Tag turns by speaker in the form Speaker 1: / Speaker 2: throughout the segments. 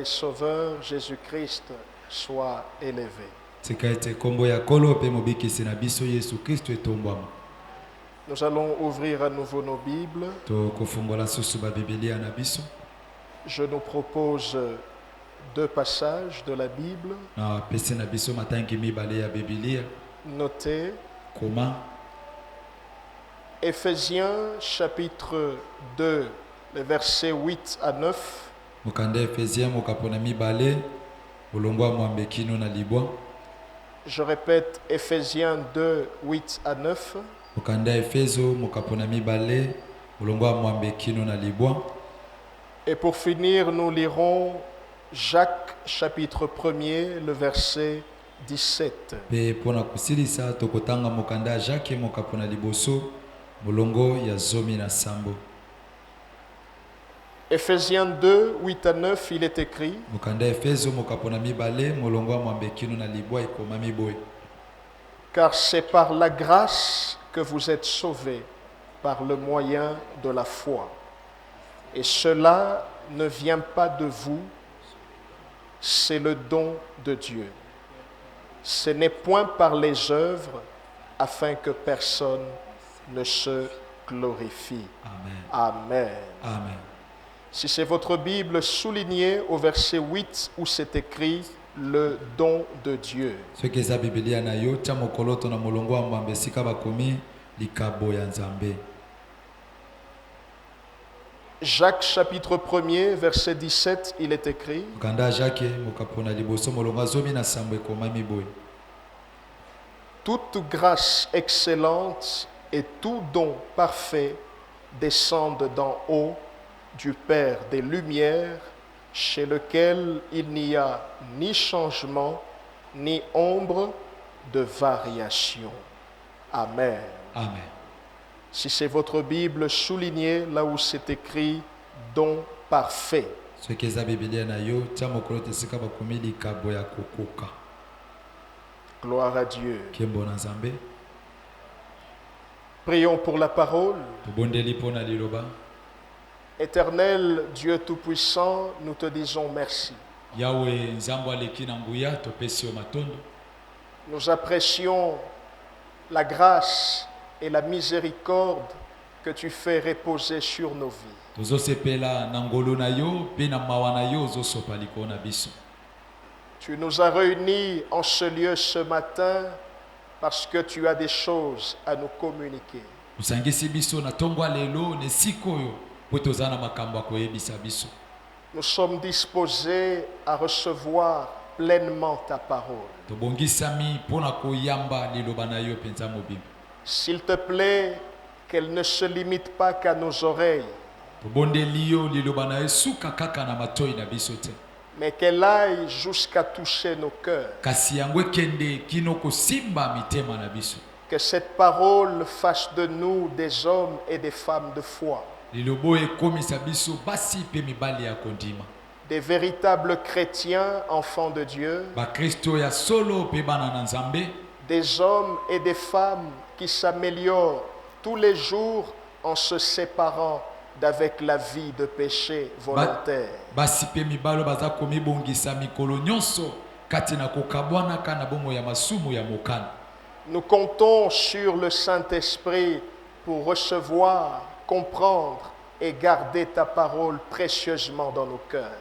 Speaker 1: et Sauveur Jésus-Christ soit élevé. Nous allons ouvrir à nouveau nos Bibles. Je nous propose deux passages de la Bible. Notez Éphésiens chapitre 2, les versets 8 à 9. Je répète, Éphésiens 2, 8 à 9. Et pour finir, nous lirons Jacques chapitre 1er, le verset 17. Éphésiens 2, 8 à 9, il est écrit: Car c'est par la grâce que vous êtes sauvés, par le moyen de la foi. Et cela ne vient pas de vous, c'est le don de Dieu. Ce n'est point par les œuvres, afin que personne ne se glorifie. Amen. Amen.
Speaker 2: Amen.
Speaker 1: Si c'est votre Bible, soulignez au verset 8 où c'est écrit le don de Dieu. Jacques chapitre 1er, verset 17, il est écrit: Toute grâce excellente et tout don parfait descendent d'en haut du Père des Lumières, chez lequel il n'y a ni changement, ni ombre de variation. Amen.
Speaker 2: Amen.
Speaker 1: Si c'est votre Bible, soulignez là où c'est écrit don parfait. Gloire à Dieu. Prions pour la parole. Éternel Dieu Tout-Puissant, nous te disons merci. Nous apprécions la grâce et la miséricorde que tu fais reposer sur nos vies. Tu nous as réunis en ce lieu ce matin parce que tu as des choses à nous communiquer. Nous sommes disposés à recevoir pleinement ta parole. S'il te plaît, qu'elle ne se limite pas qu'à nos oreilles, mais qu'elle aille jusqu'à toucher nos cœurs. Que cette parole fasse de nous des hommes et des femmes de foi. Des véritables chrétiens, enfants de Dieu. Des hommes et des femmes qui s'améliorent tous les jours en se séparant d'avec la vie de péché volontaire. Nous comptons sur le Saint-Esprit pour recevoir, comprendre et garder ta parole précieusement dans nos cœurs.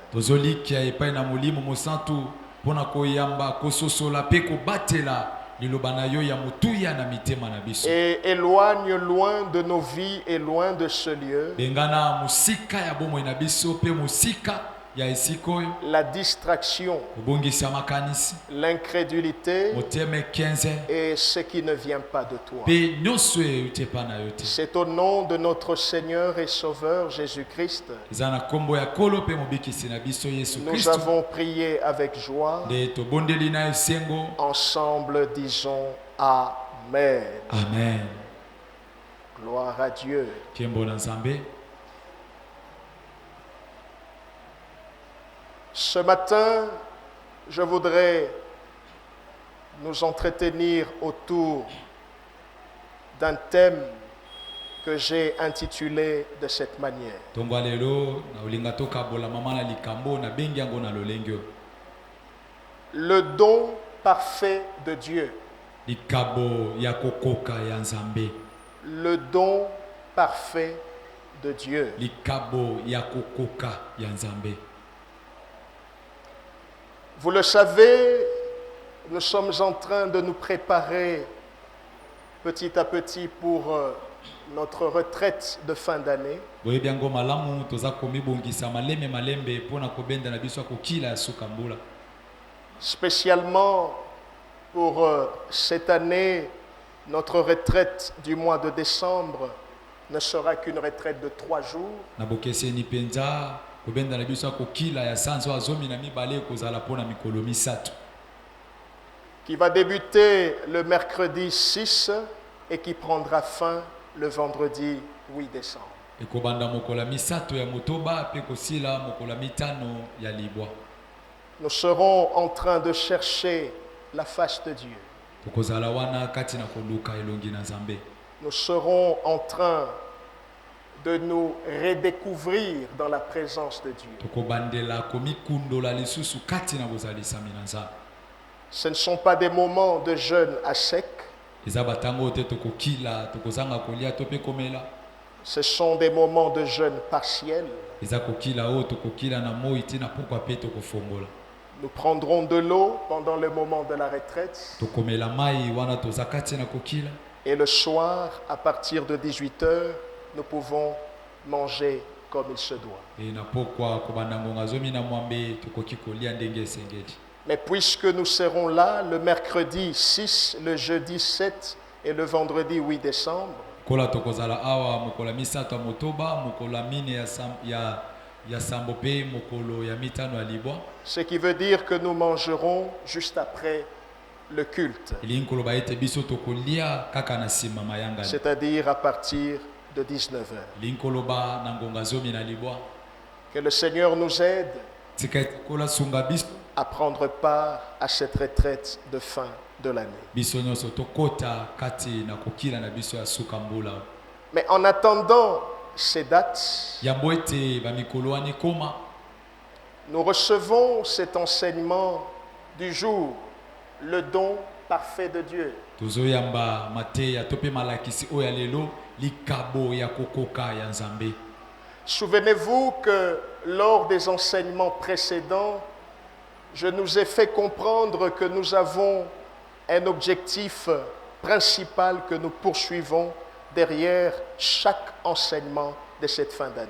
Speaker 1: Et éloigne loin de nos vies et loin de ce lieu la distraction, l'incrédulité et ce qui ne vient pas de toi. C'est au nom de notre Seigneur et Sauveur Jésus-Christ. Nous avons prié avec joie. Ensemble, disons Amen.
Speaker 2: Amen.
Speaker 1: Gloire à Dieu. Ce matin, je voudrais nous entretenir autour d'un thème que j'ai intitulé de cette manière. Le don parfait de Dieu. Le don parfait de Dieu. Vous le savez, nous sommes en train de nous préparer petit à petit pour notre retraite de fin d'année. Spécialement pour cette année, notre retraite du mois de décembre ne sera qu'une retraite de 3 jours. Qui va débuter le mercredi 6 et qui prendra fin le vendredi 8 décembre. Nous serons en train de chercher la face de Dieu. Nous serons en train de nous redécouvrir dans la présence de Dieu. Ce ne sont pas des moments de jeûne à sec. Ce sont des moments de jeûne partiel. Nous prendrons de l'eau pendant le moment de la retraite. Et le soir, à partir de 18 h, nous pouvons manger comme il se doit. Mais puisque nous serons là le mercredi 6, le jeudi 7 et le vendredi 8 décembre, ce qui veut dire que nous mangerons juste après le culte, c'est-à-dire à partir de 19 h. Que le Seigneur nous aide à prendre part à cette retraite de fin de l'année. Mais en attendant ces dates, nous recevons cet enseignement du jour, le don parfait de Dieu. Souvenez-vous que lors des enseignements précédents, je nous ai fait comprendre que nous avons un objectif principal que nous poursuivons derrière chaque enseignement de cette fin d'année.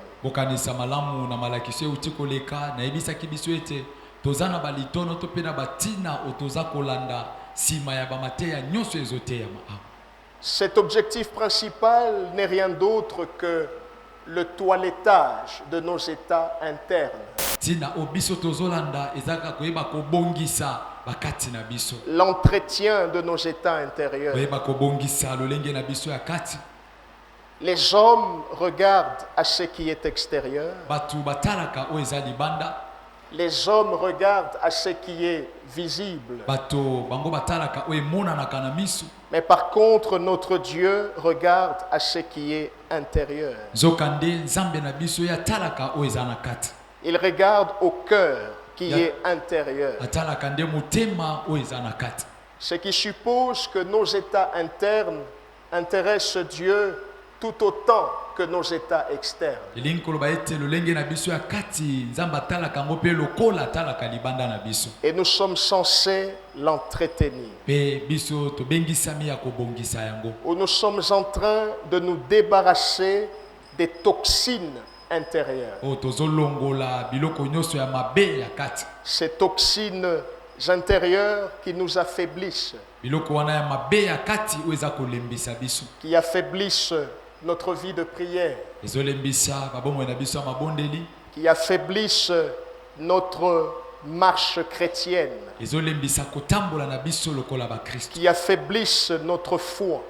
Speaker 1: Cet objectif principal n'est rien d'autre que le toilettage de nos états internes. L'entretien de nos états intérieurs. Les hommes regardent à ce qui est extérieur. Les hommes regardent à ce qui est visible. Mais par contre, notre Dieu regarde à ce qui est intérieur. Il regarde au cœur qui est intérieur. Ce qui suppose que nos états internes intéressent Dieu tout autant que nos états externes. Et nous sommes censés l'entretenir. Où nous sommes en train de nous débarrasser des toxines intérieures. Ces toxines intérieures qui nous affaiblissent. Qui affaiblissent notre vie de prière, qui affaiblissent notre marche chrétienne, qui affaiblissent notre foi.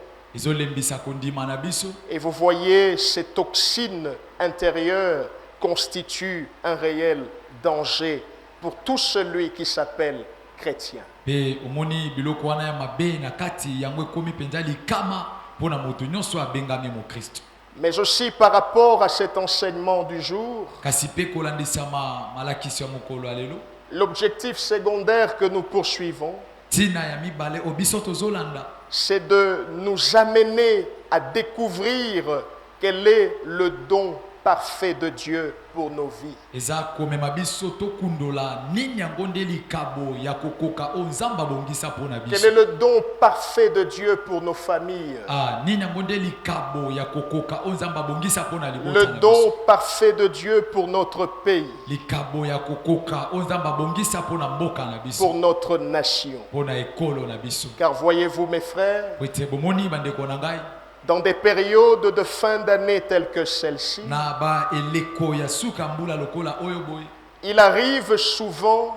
Speaker 1: Et vous voyez, ces toxines intérieures constituent un réel danger pour tout celui qui s'appelle chrétien. mais aussi par rapport à cet enseignement du jour,
Speaker 2: kasi pe kolandisa malakisi ya mokolo ya lelo
Speaker 1: l'objectif secondaire que nous poursuivons,
Speaker 2: ntina ya mibale o biso tozolanda
Speaker 1: c'est de nous amener à découvrir quel est le don parfait de Dieu pour nos vies.
Speaker 2: eza komema biso tokundola nini yango nde likabo ya kokoka o nzambe abongisa mpona
Speaker 1: Quel
Speaker 2: biso
Speaker 1: est le don parfait de Dieu pour nos familles?
Speaker 2: nini yango nde likabo ya kokoka o nzambe abongisa mpona libota
Speaker 1: Le
Speaker 2: na
Speaker 1: don
Speaker 2: biso
Speaker 1: parfait de Dieu pour notre pays,
Speaker 2: likabo ya kokoka o nzambe abongisa mpona mboka na biso
Speaker 1: pour notre nation.
Speaker 2: mpona ekolo na biso
Speaker 1: Car voyez-vous mes frères,
Speaker 2: po ete bomoni bandeko na ngai
Speaker 1: dans des périodes de fin d'année telles que celle-ci,
Speaker 2: na baeleko ya suka mbula lokola oyo boye
Speaker 1: il arrive souvent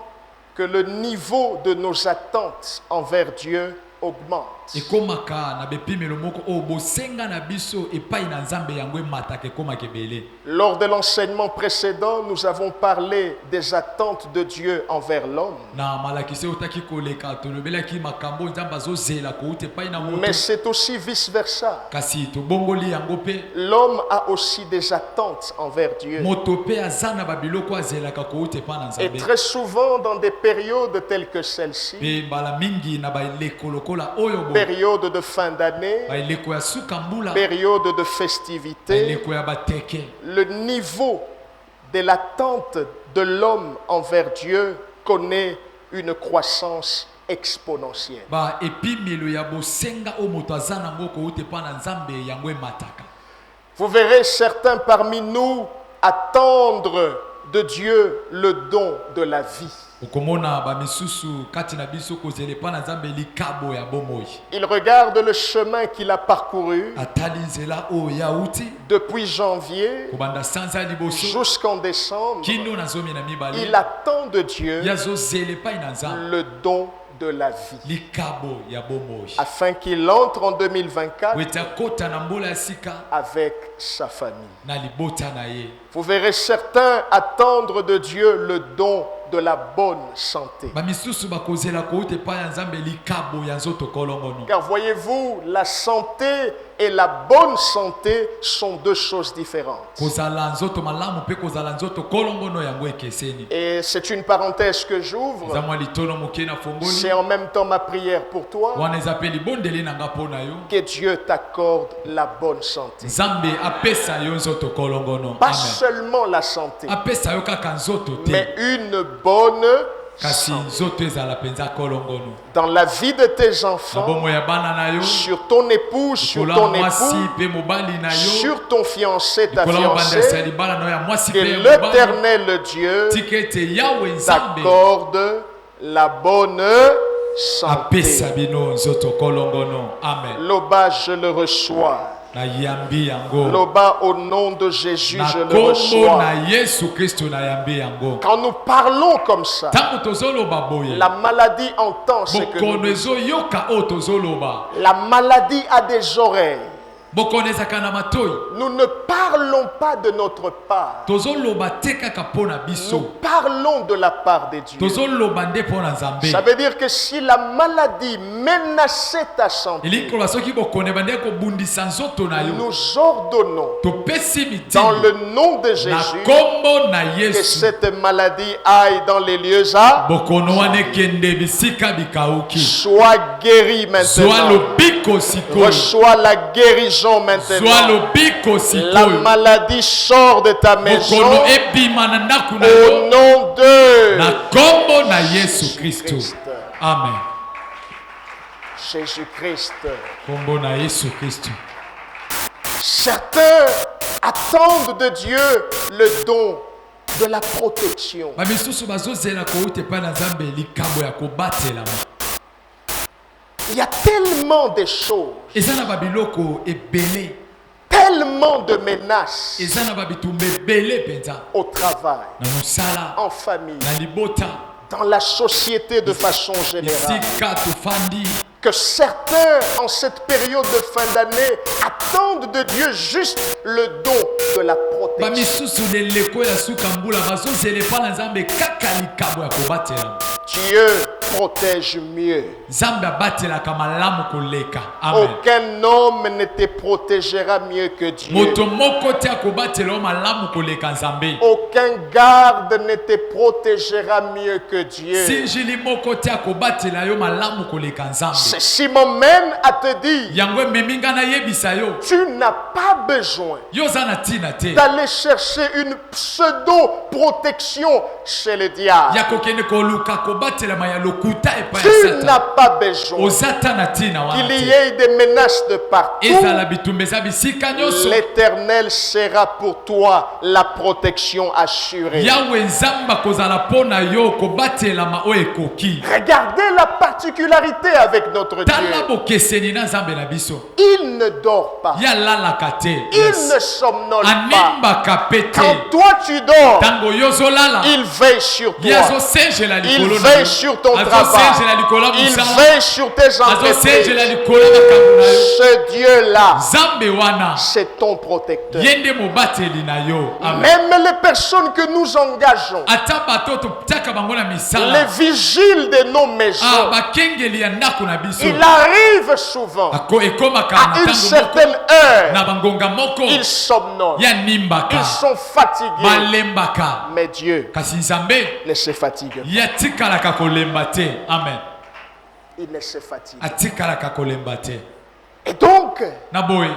Speaker 1: que le niveau de nos attentes envers Dieu augmente.
Speaker 2: ekomaka na bepimelo moko oyo bosenga na biso epai na nzambe yango emataka ekomaka ebele
Speaker 1: Lors de l'enseignement précédent, nous avons parlé des attentes de Dieu envers l'homme.
Speaker 2: na malakisi oyo otaki koleka tolobelaki makambo nzambe azozela kouta epai na moto
Speaker 1: Mais c'est aussi vice-versa.
Speaker 2: kasi tobongoli yango mpe
Speaker 1: L'homme a aussi des attentes envers Dieu.
Speaker 2: moto mpe aza na babiloko azelaka kouta epai na
Speaker 1: Et
Speaker 2: nzambe
Speaker 1: très souvent, dans des périodes telles que celle-ci,
Speaker 2: mpe mbala mingi na baeleko lokola oyo boye
Speaker 1: période de fin d'année,
Speaker 2: baeleko ya suka mbula
Speaker 1: période de festivité,
Speaker 2: baeleko ya bateke
Speaker 1: le niveau de l'attente de l'homme envers Dieu connaît une croissance exponentielle.
Speaker 2: baepimelo ya bosenga oyo moto aza nango kouta epai na nzambe yango emataka
Speaker 1: Vous verrez certains parmi nous attendre de Dieu le don de la vie.
Speaker 2: okomona bamisusu kati na biso kozela epai na nzambe likabo ya bomoi
Speaker 1: Il regarde le chemin qu'il a parcouru
Speaker 2: atali nzela oyo yauti
Speaker 1: depuis janvier
Speaker 2: kobanda sanza ya liboso
Speaker 1: jusqu'en décembre.
Speaker 2: kino na zomi na
Speaker 1: Il
Speaker 2: mibale
Speaker 1: attend de Dieu
Speaker 2: yazozela epai na nzambe
Speaker 1: le don de la vie
Speaker 2: likabo ya bomoi
Speaker 1: afin qu'il entre en 2024
Speaker 2: po ete akota na mbola ya sika
Speaker 1: avec sa famille.
Speaker 2: na libota na ye
Speaker 1: Vous verrez certains attendre de Dieu le don de la bonne santé.
Speaker 2: bamisusu bakozela kouta epai ya nzambe likabo ya nzoto kolongono
Speaker 1: Car voyez-vous, la santé et la bonne santé sont deux choses différentes.
Speaker 2: kozala nzoto malamu mpe kozala nzoto kolongono yango ekeseni
Speaker 1: Et c'est une parenthèse que
Speaker 2: eza
Speaker 1: j'ouvre.
Speaker 2: mwa litono moke na fongoli
Speaker 1: C'est en même temps ma prière pour toi.
Speaker 2: wana eza mpe libondeli na nga mpo na yo
Speaker 1: Que Dieu t'accorde la bonne santé.
Speaker 2: nzambe apesa yo nzoto kolongono
Speaker 1: Pas
Speaker 2: amen
Speaker 1: seulement la santé,
Speaker 2: apesa yo kaka nzoto te
Speaker 1: mais une bonne
Speaker 2: kasi
Speaker 1: santé.
Speaker 2: nzoto ezala mpenza kolongono
Speaker 1: Dans la vie de tes
Speaker 2: na
Speaker 1: enfants,
Speaker 2: bomoi ya bana na yo
Speaker 1: sur ton épouse, sur
Speaker 2: kola
Speaker 1: ton
Speaker 2: mwasi
Speaker 1: époux,
Speaker 2: mpe mobali na yo
Speaker 1: sur ton fiancé, ta
Speaker 2: kola mobandasi ya
Speaker 1: fiancée,
Speaker 2: libala na yo ya mwasi
Speaker 1: que
Speaker 2: mpe ya mobali
Speaker 1: l'Éternel Dieu
Speaker 2: tika ete yawe nzambe
Speaker 1: t'accorde la bonne
Speaker 2: apesa
Speaker 1: santé.
Speaker 2: bino nzoto kolongono amen
Speaker 1: Loba, je le reçois.
Speaker 2: nayambi yango
Speaker 1: Loba, au nom de Jésus,
Speaker 2: na
Speaker 1: je le
Speaker 2: kombo
Speaker 1: reçois.
Speaker 2: na yesu kristo nayambi yango
Speaker 1: Quand nous parlons comme ça,
Speaker 2: ntango tozoloba boye
Speaker 1: la maladie entend ce que nous
Speaker 2: bokono
Speaker 1: disons.
Speaker 2: ezoyoka oyo tozoloba
Speaker 1: La maladie a des oreilles.
Speaker 2: bokono ezaka na matoi
Speaker 1: Nous ne parlons pas de notre part.
Speaker 2: tozoloba te kaka mpo na
Speaker 1: Nous
Speaker 2: biso
Speaker 1: parlons de la part de Dieu.
Speaker 2: tozoloba nde mpo na nzambe
Speaker 1: Ça veut dire que si la maladie menaçait ta santé,
Speaker 2: elikoloba soki bokono ebandeki kobundisa nzoto na yo
Speaker 1: nous ordonnons
Speaker 2: topesi
Speaker 1: dans
Speaker 2: mitini
Speaker 1: le nom de
Speaker 2: na
Speaker 1: Jésus
Speaker 2: kombo na
Speaker 1: que
Speaker 2: yesu
Speaker 1: cette maladie aille dans les lieux à,
Speaker 2: bokono wana ekende bisika bikauki
Speaker 1: soit guérie
Speaker 2: zwa
Speaker 1: maintenant.
Speaker 2: lobiko sikoyo
Speaker 1: Reçois la guérison
Speaker 2: zwa
Speaker 1: maintenant.
Speaker 2: lobiko
Speaker 1: La
Speaker 2: sikoyo
Speaker 1: maladie sort de ta maison
Speaker 2: bokono ebima na ndako na
Speaker 1: au
Speaker 2: yo
Speaker 1: nom de
Speaker 2: na kombo na yesu kristo
Speaker 1: Christ.
Speaker 2: amen
Speaker 1: Jésus-Christ.
Speaker 2: kombo na yesu kristo
Speaker 1: Certains attendent de Dieu le don de la protection.
Speaker 2: bamisusu bazozela kouta epai na nzambe likambo ya kobatelama
Speaker 1: Il y a tellement de choses,
Speaker 2: eza na babiloko ebele
Speaker 1: tellement de menaces
Speaker 2: eza na babitumba ebele mpenza
Speaker 1: au travail,
Speaker 2: na mosala
Speaker 1: en famille,
Speaker 2: na libota
Speaker 1: dans la société de façon générale,
Speaker 2: esika tofandi
Speaker 1: que certains, en cette période de fin d'année, attendent de Dieu juste le don de la protection. protection.
Speaker 2: bamisusu leleko ya suka mbula bazozelepa na nzambe kaka likabo ya kobatela.
Speaker 1: Dieu protège mieux.
Speaker 2: Nzambe abatelaka malamu koleka. Amen.
Speaker 1: Aucun homme ne te protégera mieux que Dieu.
Speaker 2: Moto moko te akobatela yo malamu koleka nzambe.
Speaker 1: Aucun garde ne te protégera mieux que Dieu.
Speaker 2: Sinjili moko te akobatela yo malamu koleka nzambe.
Speaker 1: Ceci m'emmène à te dire,
Speaker 2: Yango meminga na yebisa yo.
Speaker 1: tu n'as pas besoin
Speaker 2: Yo za na tina te.
Speaker 1: d'aller chercher une pseudo-protection chez le diable.
Speaker 2: Ya kokende koluka kobatela maya lokuta epa ya
Speaker 1: Tu n'as
Speaker 2: Satan.
Speaker 1: pas besoin
Speaker 2: Ozata na tina wana
Speaker 1: qu'il y
Speaker 2: te.
Speaker 1: ait des menaces de partout.
Speaker 2: Ezala bitumbeza bisika nyonso.
Speaker 1: L'Éternel sera pour toi la protection assurée.
Speaker 2: Yawe nzamba kozala pona yo kobatela ma o ekoki.
Speaker 1: Regardez la particularité avec notre
Speaker 2: Tala
Speaker 1: Dieu.
Speaker 2: bokeseni na nzambe na biso.
Speaker 1: Il ne dort pas.
Speaker 2: Ya lalaka te.
Speaker 1: Il
Speaker 2: Yes.
Speaker 1: ne somnole pas.
Speaker 2: Animbaka pete.
Speaker 1: Quand toi tu dors,
Speaker 2: Tango yozolala.
Speaker 1: il veille sur
Speaker 2: Yazo
Speaker 1: toi.
Speaker 2: senjela
Speaker 1: Il
Speaker 2: likolo na
Speaker 1: veille
Speaker 2: yo.
Speaker 1: sur ton
Speaker 2: Azo
Speaker 1: travail.
Speaker 2: senjela likolo
Speaker 1: Il
Speaker 2: musala.
Speaker 1: veille sur tes
Speaker 2: Azo senjela
Speaker 1: entreprises.
Speaker 2: likolo makambo na yo.
Speaker 1: Ce Dieu-là,
Speaker 2: Zambe wana.
Speaker 1: c'est ton protecteur.
Speaker 2: Yende mobateli na yo. Amen.
Speaker 1: Même les personnes que nous engageons,
Speaker 2: Ata batoto taka bango na
Speaker 1: les
Speaker 2: misala.
Speaker 1: vigiles de nos maisons,
Speaker 2: Bakengeli ya ndako na biso.
Speaker 1: il arrive souvent
Speaker 2: Ako ekomaka
Speaker 1: à
Speaker 2: na
Speaker 1: une
Speaker 2: tango
Speaker 1: certaine
Speaker 2: moko.
Speaker 1: heure,
Speaker 2: Na bangonga moko.
Speaker 1: ils somnolent,
Speaker 2: Ya nimbaka.
Speaker 1: ils sont fatigués.
Speaker 2: Balembaka.
Speaker 1: Mais Dieu
Speaker 2: Kasi nzambe
Speaker 1: ne se fatigue pas.
Speaker 2: ya tikalaka kolemba te. Amen.
Speaker 1: Il ne se fatigue.
Speaker 2: Atikalaka kolemba te.
Speaker 1: Et donc,
Speaker 2: Na boye.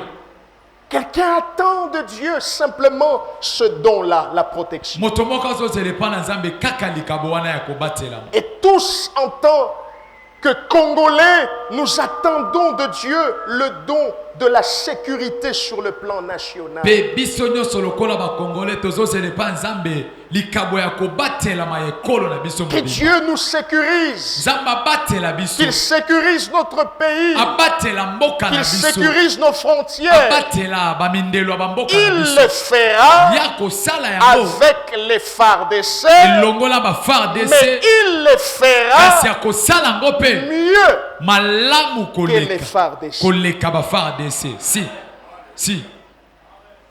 Speaker 1: quelqu'un attend de Dieu simplement ce don-là, la protection.
Speaker 2: Moto moko azozelepa na nzambe kaka likabo wana ya kobatela.
Speaker 1: Et tous, en tant que Congolais, nous attendons de Dieu le don de la sécurité sur le plan national.
Speaker 2: Pe biso nyonso lokola ba Congolais tozozelepa nzambe likabo ya kobatela ma ekolo na biso
Speaker 1: Que
Speaker 2: mobimba.
Speaker 1: Dieu nous sécurise,
Speaker 2: Nzambe abatela biso.
Speaker 1: qu'il sécurise notre pays,
Speaker 2: Abatela mboka na
Speaker 1: qu'il
Speaker 2: biso.
Speaker 1: sécurise nos frontières.
Speaker 2: Abatela bamindelo ya mboka na
Speaker 1: Il
Speaker 2: biso.
Speaker 1: le fera
Speaker 2: Ya kosala yango.
Speaker 1: avec les phares d'essai,
Speaker 2: Elongola ba phare
Speaker 1: mais
Speaker 2: d'essai.
Speaker 1: il le
Speaker 2: Kasi
Speaker 1: fera
Speaker 2: ya kosala yango pe.
Speaker 1: mieux
Speaker 2: Malamu
Speaker 1: que les
Speaker 2: koleka.
Speaker 1: phares d'essai.
Speaker 2: Koleka ba phare d'essai. Si.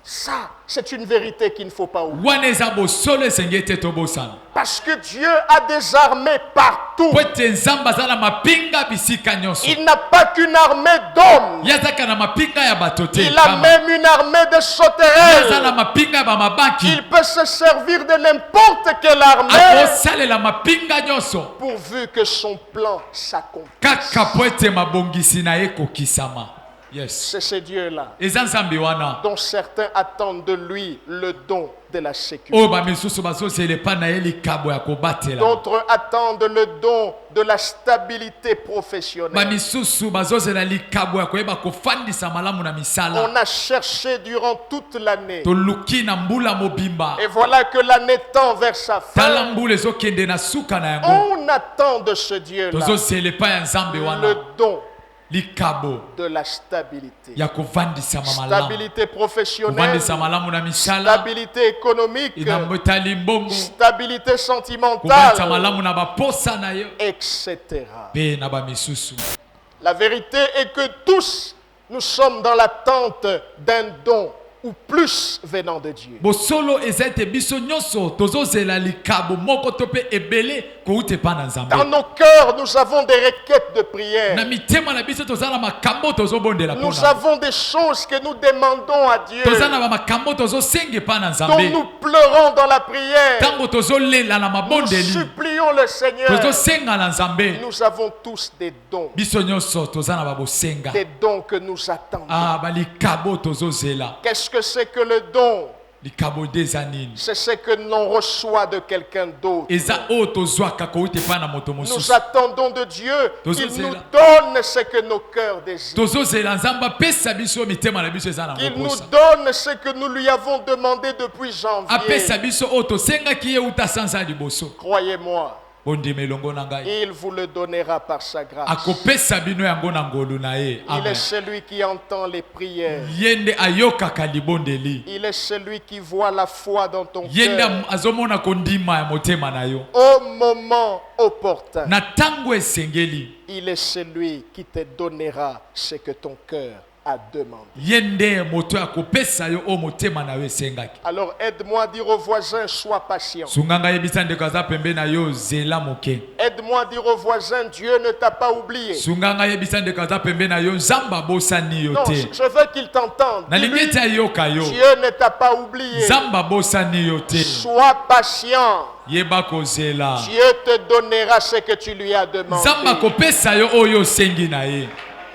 Speaker 1: Ça, c'est une vérité qu'il ne faut pas oublier.
Speaker 2: Wana eza bosolo esenge te tobosana.
Speaker 1: Parce que Dieu a des armées partout.
Speaker 2: Po ete nzambe aza na mapinga bisika nyonso.
Speaker 1: Il n'a pas qu'une armée d'hommes.
Speaker 2: Ye azaka na mapinga ya bato te.
Speaker 1: Il a
Speaker 2: kama.
Speaker 1: même une armée de
Speaker 2: Ye aza na
Speaker 1: sauterelles.
Speaker 2: mapinga ya bamabanki.
Speaker 1: Il peut se servir de n'importe quelle armée
Speaker 2: Akosalela mapinga nyonso.
Speaker 1: pourvu que son plan s'accomplisse.
Speaker 2: Kaka po ete mabongisi na ye kokisama. Yes.
Speaker 1: C'est ce Dieu-là
Speaker 2: Eza nzambe wana.
Speaker 1: dont certains attendent de lui le don de la sécurité.
Speaker 2: Oyo bamisusu bazozelepa na ye likabo ya kobatela.
Speaker 1: D'autres attendent le don de la stabilité professionnelle.
Speaker 2: Bamisusu bazozela likabo ya koyeba kofandisa malamu na misala.
Speaker 1: On a cherché durant toute l'année.
Speaker 2: Toluki na mbula mobimba.
Speaker 1: Et voilà que l'année tend vers sa
Speaker 2: Tala
Speaker 1: fin.
Speaker 2: mbula ezokende na suka na yango.
Speaker 1: On attend de ce Dieu-là
Speaker 2: Tozozelepa ya nzambe
Speaker 1: le
Speaker 2: wana.
Speaker 1: don
Speaker 2: Likabo
Speaker 1: de la stabilité.
Speaker 2: ya kovandisa malamu.
Speaker 1: Stabilité professionnelle,
Speaker 2: Kovandisa malamu na misala.
Speaker 1: stabilité économique,
Speaker 2: Inambotali mbongo.
Speaker 1: stabilité
Speaker 2: Kovandisa
Speaker 1: sentimentale,
Speaker 2: malamu na baposa na yo.
Speaker 1: etc.
Speaker 2: Pe na bamisusu.
Speaker 1: La vérité est que tous, nous sommes dans l'attente d'un don ou plus venant de Dieu.
Speaker 2: Bosolo eza ete biso nyonso tozozela likabo moko to pe ebele koute pa na nzambe.
Speaker 1: Dans nos cœurs, nous avons des requêtes de prière.
Speaker 2: Na mitema na biso tozala makambo tozobondela
Speaker 1: Nous
Speaker 2: pona.
Speaker 1: avons des choses que nous demandons à Dieu,
Speaker 2: Tozana ba makambo tozosenge pa na
Speaker 1: dont
Speaker 2: nzambe.
Speaker 1: nous pleurons dans la prière.
Speaker 2: Tango tozolela na
Speaker 1: Nous
Speaker 2: mabondeli.
Speaker 1: supplions le Seigneur.
Speaker 2: Tozosenga na nzambe.
Speaker 1: Nous avons tous des dons,
Speaker 2: Biso nyonso tozana ba bosenga.
Speaker 1: des dons que nous attendons.
Speaker 2: Ah ba likabo tozozela.
Speaker 1: Qu'est-ce que c'est que le don?
Speaker 2: Likabo dezanini.
Speaker 1: C'est ce que l'on reçoit de quelqu'un d'autre.
Speaker 2: Eza o tozwaka koute pa na moto
Speaker 1: Nous
Speaker 2: mosusu.
Speaker 1: attendons de Dieu qu'il
Speaker 2: Tozozela.
Speaker 1: nous donne ce que nos cœurs désirent.
Speaker 2: Tozozela nzamba pesa biso mitema na biso eza na
Speaker 1: Qu'il nous
Speaker 2: kokosa.
Speaker 1: donne ce que nous lui avons demandé depuis janvier.
Speaker 2: Apesa biso o tosengaki ye uta sanza liboso.
Speaker 1: Croyez-moi,
Speaker 2: Bondima elongo na ngai.
Speaker 1: il vous le donnera par sa grâce.
Speaker 2: Akopesa bino yango na ngolu na ye.
Speaker 1: Il est
Speaker 2: Amen.
Speaker 1: celui qui entend les prières.
Speaker 2: Yende ayokaka libondeli.
Speaker 1: Il est celui qui voit la foi dans ton
Speaker 2: Yende
Speaker 1: cœur
Speaker 2: azomona kondima ya motema na yo.
Speaker 1: au moment opportun.
Speaker 2: Na tango esengeli.
Speaker 1: Il est celui qui te donnera ce que ton cœur a demandé.
Speaker 2: Yende moto akopesa yo o motema na yo esengaki.
Speaker 1: Alors aide-moi à dire aux voisins, sois patient.
Speaker 2: Sunganga yebisa ndeko aza pembe na yo zela moke.
Speaker 1: Aide-moi à dire aux voisins, Dieu ne t'a pas oublié.
Speaker 2: Sunganga yebisa ndeko aza pembe na yo nzamba bosani yo
Speaker 1: Non,
Speaker 2: te.
Speaker 1: je veux qu'il t'entende.
Speaker 2: Nalingi ete ayoka yo.
Speaker 1: Dieu ne t'a pas oublié.
Speaker 2: Nzamba bosani yo te.
Speaker 1: Sois patient.
Speaker 2: Yeba kozela.
Speaker 1: Dieu te donnera ce que tu lui as demandé.
Speaker 2: Nzamba kopesa yo oyo sengi na ye.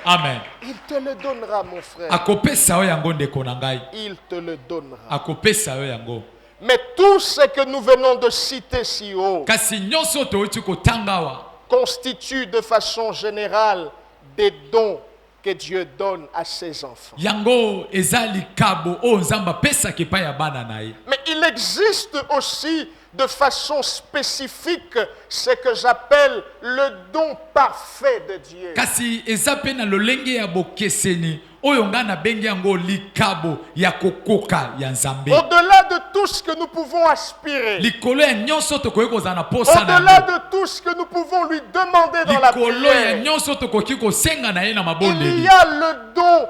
Speaker 2: Amen.
Speaker 1: Il te le donnera, mon frère.
Speaker 2: Akopesa yo yango ndeko na ngai.
Speaker 1: Il te le donnera.
Speaker 2: Akopesa yo yango.
Speaker 1: Mais tout ce que nous venons de citer si haut
Speaker 2: Kasi nyonso toiti kotanga wa.
Speaker 1: constitue de façon générale des dons que Dieu donne à ses enfants.
Speaker 2: Yango ezali kabo o nzamba pesa kepa ya bana na ye.
Speaker 1: Mais il existe aussi de façon spécifique ce que j'appelle le don parfait de Dieu.
Speaker 2: Kasi ezape na lolenge ya bokeseni oyo nga na bengi yango likabo ya kokoka ya nzambe.
Speaker 1: Au-delà de tout ce que nous pouvons aspirer,
Speaker 2: Likolo ya nyonso tokoki kozala na posa na
Speaker 1: au-delà
Speaker 2: yango.
Speaker 1: de tout ce que nous pouvons lui demander dans la
Speaker 2: Likolo ya
Speaker 1: prière,
Speaker 2: nyonso tokoki kosenga na ye na
Speaker 1: il
Speaker 2: mabondeli.
Speaker 1: y a le don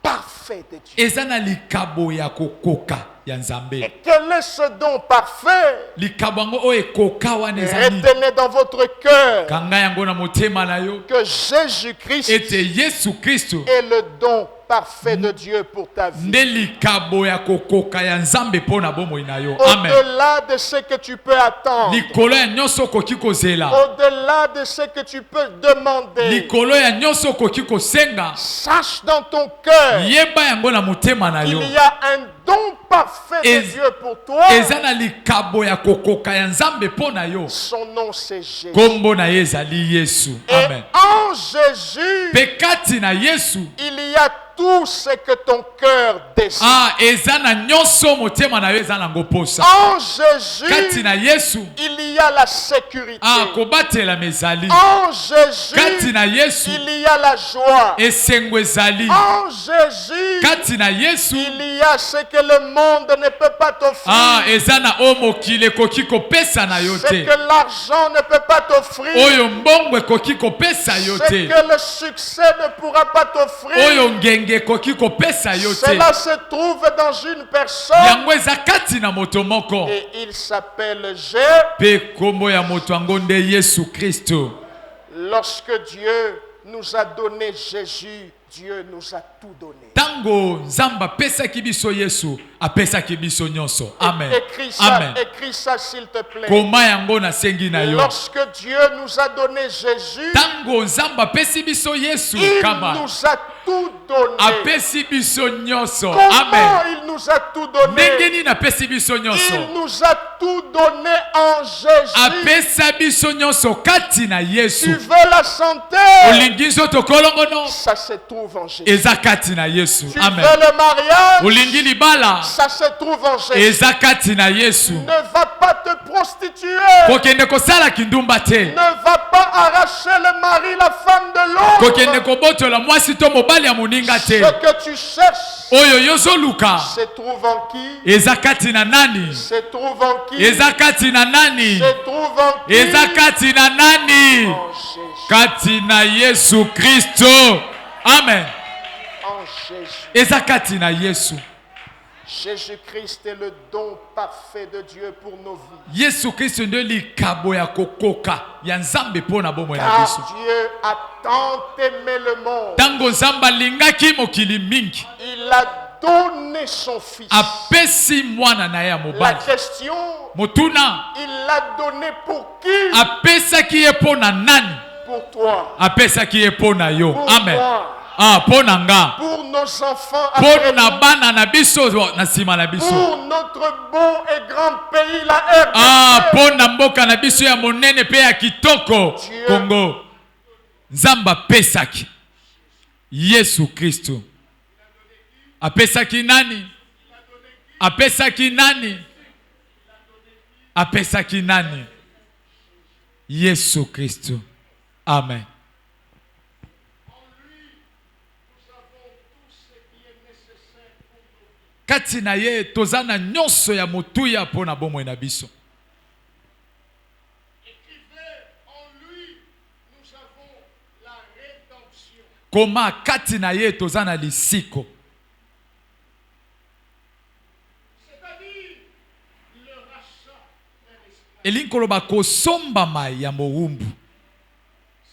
Speaker 1: parfait de Dieu.
Speaker 2: Eza na likabo ya kokoka ya nzambe.
Speaker 1: Et quel est ce don parfait?
Speaker 2: Likabo yango oyo ekoka wana ezali.
Speaker 1: Retenez dans votre cœur
Speaker 2: Kanga yango na motema na yo.
Speaker 1: que Jésus-Christ
Speaker 2: Ete Yesu Kristo
Speaker 1: est le don parfait de Dieu pour ta vie.
Speaker 2: nde likabo ya kokoka ya nzambe mpona bomoi na yo. Amen.
Speaker 1: Au-delà de ce que tu peux attendre,
Speaker 2: Likolo ya nyonso okoki kozela.
Speaker 1: au-delà de ce que tu peux demander,
Speaker 2: Likolo ya nyonso okoki kosenga.
Speaker 1: sache dans ton cœur
Speaker 2: Yeba yango na motema na yo.
Speaker 1: qu'il y a un don parfait de
Speaker 2: Ez-
Speaker 1: Dieu pour toi.
Speaker 2: Eza na likabo ya kokoka ya nzambe mpona yo.
Speaker 1: Son nom c'est Jésus.
Speaker 2: Kombo na ye ezali Yesu. Amen.
Speaker 1: Et en Jésus,
Speaker 2: Mpe kati na Yesu.
Speaker 1: il y a tout ce que ton cœur désire.
Speaker 2: Eza na nyonso motema na yo eza nango posa.
Speaker 1: En Jésus,
Speaker 2: Kati na Yesu.
Speaker 1: il y a la sécurité.
Speaker 2: Kobatela mezali.
Speaker 1: En Jésus,
Speaker 2: Kati na Yesu.
Speaker 1: il y a la joie.
Speaker 2: Esengo ezali.
Speaker 1: En Jésus,
Speaker 2: Kati na Yesu.
Speaker 1: il y a ce que le monde ne peut pas t'offrir.
Speaker 2: Eza na o mokili ekoki kopesa na yo
Speaker 1: Ce
Speaker 2: te.
Speaker 1: que l'argent ne peut pas t'offrir.
Speaker 2: Oyo mbongo ekoki kopesa yo
Speaker 1: Ce
Speaker 2: te.
Speaker 1: que le succès ne pourra pas t'offrir.
Speaker 2: Oyo ngenge ekoki kopesa yo te.
Speaker 1: Cela se trouve dans une personne.
Speaker 2: Yango eza kati na moto moko.
Speaker 1: Et il s'appelle Jésus.
Speaker 2: Pe kombo ya moto yango nde Yesu Kristo.
Speaker 1: Lorsque Dieu nous a donné Jésus, Dieu nous a tout donné.
Speaker 2: Tango nzamba pesaki biso Yesu apesaki biso nyonso. Amen. Amen.
Speaker 1: Écris ça s'il te plaît.
Speaker 2: Koma yango na sengi na yo.
Speaker 1: Lorsque Dieu nous a donné Jésus,
Speaker 2: Tango nzamba pesi biso Yesu
Speaker 1: il
Speaker 2: kama
Speaker 1: nous a tout donné.
Speaker 2: apesi biso nyonso.
Speaker 1: Comment
Speaker 2: Amen.
Speaker 1: il nous a tout donné?
Speaker 2: Ndenge nini apesi biso nyonso?
Speaker 1: Il nous a tout donné en Jésus.
Speaker 2: Apesa biso nyonso kati na
Speaker 1: Tu
Speaker 2: Yesu.
Speaker 1: veux la santé?
Speaker 2: Olingi nzoto kolongo no
Speaker 1: Ça se trouve en Jésus.
Speaker 2: eza kati na Yesu.
Speaker 1: Tu
Speaker 2: Amen.
Speaker 1: veux le mariage?
Speaker 2: Olingi libala
Speaker 1: Ça se trouve en Jésus.
Speaker 2: eza kati na Yesu.
Speaker 1: Ne va pas te prostituer.
Speaker 2: Kokende kosala kindumba te.
Speaker 1: Ne va pas arracher le mari, la femme de
Speaker 2: Kokende
Speaker 1: l'autre.
Speaker 2: kobotola mwasi to mobali ya moninga
Speaker 1: Ce
Speaker 2: te.
Speaker 1: que tu cherches
Speaker 2: Oyo yozoluka
Speaker 1: se trouve en qui?
Speaker 2: eza kati na nani?
Speaker 1: Se trouve en qui?
Speaker 2: Eza kati na nani?
Speaker 1: Se trouve en qui?
Speaker 2: Eza kati na nani?
Speaker 1: En Jésus.
Speaker 2: Kati na Yesu Kristo. Amen.
Speaker 1: En Jésus.
Speaker 2: Eza kati na Yesu.
Speaker 1: Jésus-Christ est le don parfait de Dieu pour nos vies.
Speaker 2: Yesu Kristo ndio likabo ya kokoka ya nzambe mpona bomoi na
Speaker 1: Car
Speaker 2: biso.
Speaker 1: Dieu a tant aimé le monde.
Speaker 2: Tango nzambe alingaki mokili mingi
Speaker 1: Il a donné son Fils.
Speaker 2: apesi mwana na ye ya
Speaker 1: La
Speaker 2: mobali.
Speaker 1: question,
Speaker 2: Motuna
Speaker 1: il l'a donné pour qui?
Speaker 2: apesaki ye mpona nani?
Speaker 1: Pour toi.
Speaker 2: Apesaki ye mpona yo.
Speaker 1: Pour
Speaker 2: Amen.
Speaker 1: moi.
Speaker 2: Mpona nga.
Speaker 1: Pour nos enfants après
Speaker 2: Mpona
Speaker 1: nous.
Speaker 2: bana na biso na nsima na biso.
Speaker 1: Pour notre beau et grand pays, la RDC.
Speaker 2: Mpona mboka na biso ya monene pe ya kitoko
Speaker 1: Dieu.
Speaker 2: Kongo. Nzamba pesaki Yesu Kristo. Apesaki nani? Apesaki nani? Apesaki nani? Yesu Kristo. Amen. Kati na ye tozana nyonso ya motuya pona bomoi na biso. koma kati na ye toza na lisiko.
Speaker 1: C'est-à-dire le rachat.
Speaker 2: Elingi koloba kosombama ya mowumbu.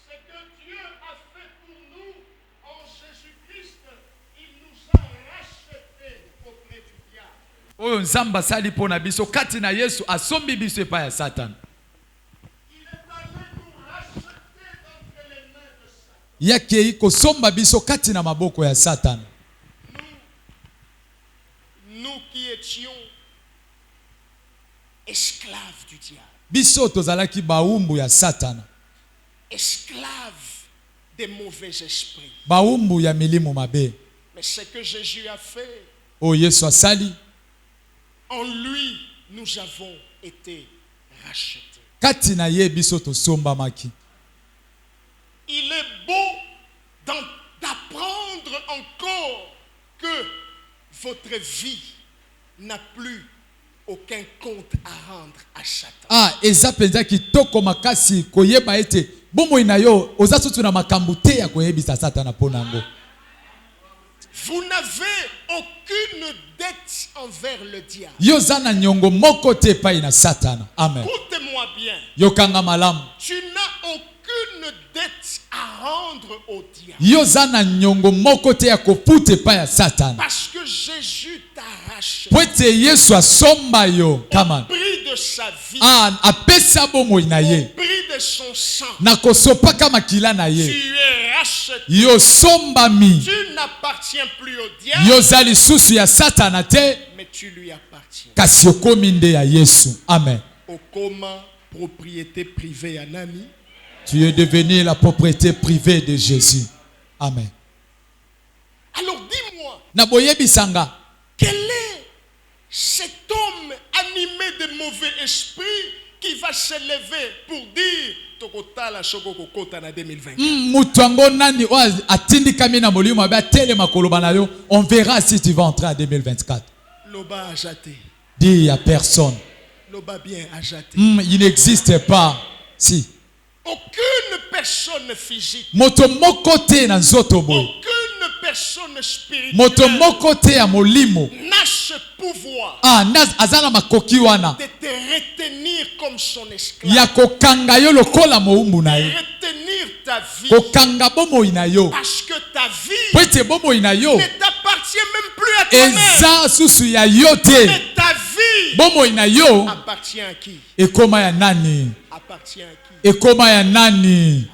Speaker 1: C'est que Dieu a fait pour nous en Jésus-Christ. Il nous a rachetés auprès du diable.
Speaker 2: Oyo nzamba sali pona biso kati na Yesu asombi biso epai ya Satan.
Speaker 1: Il est allé nous racheter d'entre les mains de Satan.
Speaker 2: Yake kosomba biso kati na maboko ya Satan.
Speaker 1: Nous qui étions esclaves du diable,
Speaker 2: Biso tozalaki baumbu ya Satan.
Speaker 1: esclaves des mauvais esprits.
Speaker 2: Baumbu ya milimu mabe.
Speaker 1: Mais ce que Jésus a fait,
Speaker 2: O Yesu asali.
Speaker 1: en lui, nous avons été rachetés.
Speaker 2: Kati na ye biso tosomba maki.
Speaker 1: Il est beau d'apprendre encore que votre vie n'a plus aucun compte à rendre à Satan.
Speaker 2: Ah, eza penza kitoko makasi koyeba ete bomo inayo oza sutu na makambu te ya koyebisa Satan pona ngo.
Speaker 1: Vous n'avez aucune dette envers le diable.
Speaker 2: Yo zana nyongo moko te pa ina Satan. Amen.
Speaker 1: Écoutez-moi bien.
Speaker 2: Yo kanga malamu.
Speaker 1: Tu n'as aucune dette à rendre au diable.
Speaker 2: Yo zana nyongo moko te ya koputa pa ya Satan.
Speaker 1: Parce que Jésus t'a racheté.
Speaker 2: Pwete Yesu asomba yo kama.
Speaker 1: Au prix de sa vie.
Speaker 2: Ah, apesa bomo ina ye.
Speaker 1: Au prix de son sang.
Speaker 2: Na kosopa kama kila na ye.
Speaker 1: Tu es racheté.
Speaker 2: Yo somba mi.
Speaker 1: Tu n'appartiens plus au diable.
Speaker 2: Yo zali susu ya Satan te.
Speaker 1: Mais tu lui appartiens.
Speaker 2: Kasi okomi nde ya Yesu. Amen.
Speaker 1: Okoma, propriété privée à Nani.
Speaker 2: Tu es devenu la propriété privée de Jésus. Amen.
Speaker 1: Alors dis-moi,
Speaker 2: Na boyebisanga.
Speaker 1: quel est cet homme animé de mauvais esprits qui va se lever pour dire Tokotala Shoko Kokota na 2020?
Speaker 2: Mutu yango nani o atindikami na molimo abe atelema koloba na yo. On verra si tu vas entrer en 2024.
Speaker 1: Loba a jaté.
Speaker 2: Dis à personne.
Speaker 1: Loba bien a jaté.
Speaker 2: Il n'existe pas. Si.
Speaker 1: Aucune personne physique.
Speaker 2: Moto moko te na nzoto boy.
Speaker 1: Aucune personne spirituelle
Speaker 2: Moto moko te ya molimo.
Speaker 1: n'a ce pouvoir
Speaker 2: Ah, azana makoki wana.
Speaker 1: de te retenir comme son esclave.
Speaker 2: Ya kokanga yo lokola moumbu na yo.
Speaker 1: Retenir ta vie.
Speaker 2: Kokanga bomo ina yo.
Speaker 1: Parce que ta vie
Speaker 2: Pwete bomo ina yo.
Speaker 1: ne t'appartient même plus à toi-même.
Speaker 2: Eza susu ya yo te.
Speaker 1: Mais ta vie
Speaker 2: Bomo ina yo.
Speaker 1: appartient à qui?
Speaker 2: Ekoma ya nani?
Speaker 1: Appartient à qui?
Speaker 2: Ekoma ya nani?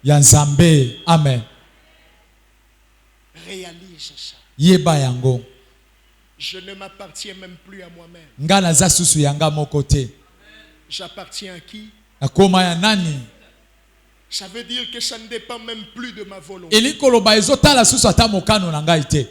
Speaker 2: Ya Nzambe. Amen.
Speaker 1: Réalise ça.
Speaker 2: Yeba yango.
Speaker 1: Je ne m'appartiens même plus à moi-même.
Speaker 2: Ngana za susu yanga moko te.
Speaker 1: J'appartiens à qui?
Speaker 2: Akoma ya nani?
Speaker 1: Ça veut dire que ça ne dépend même plus de ma volonté.
Speaker 2: Elikoloba ezotala susu ata mokano na ngai te.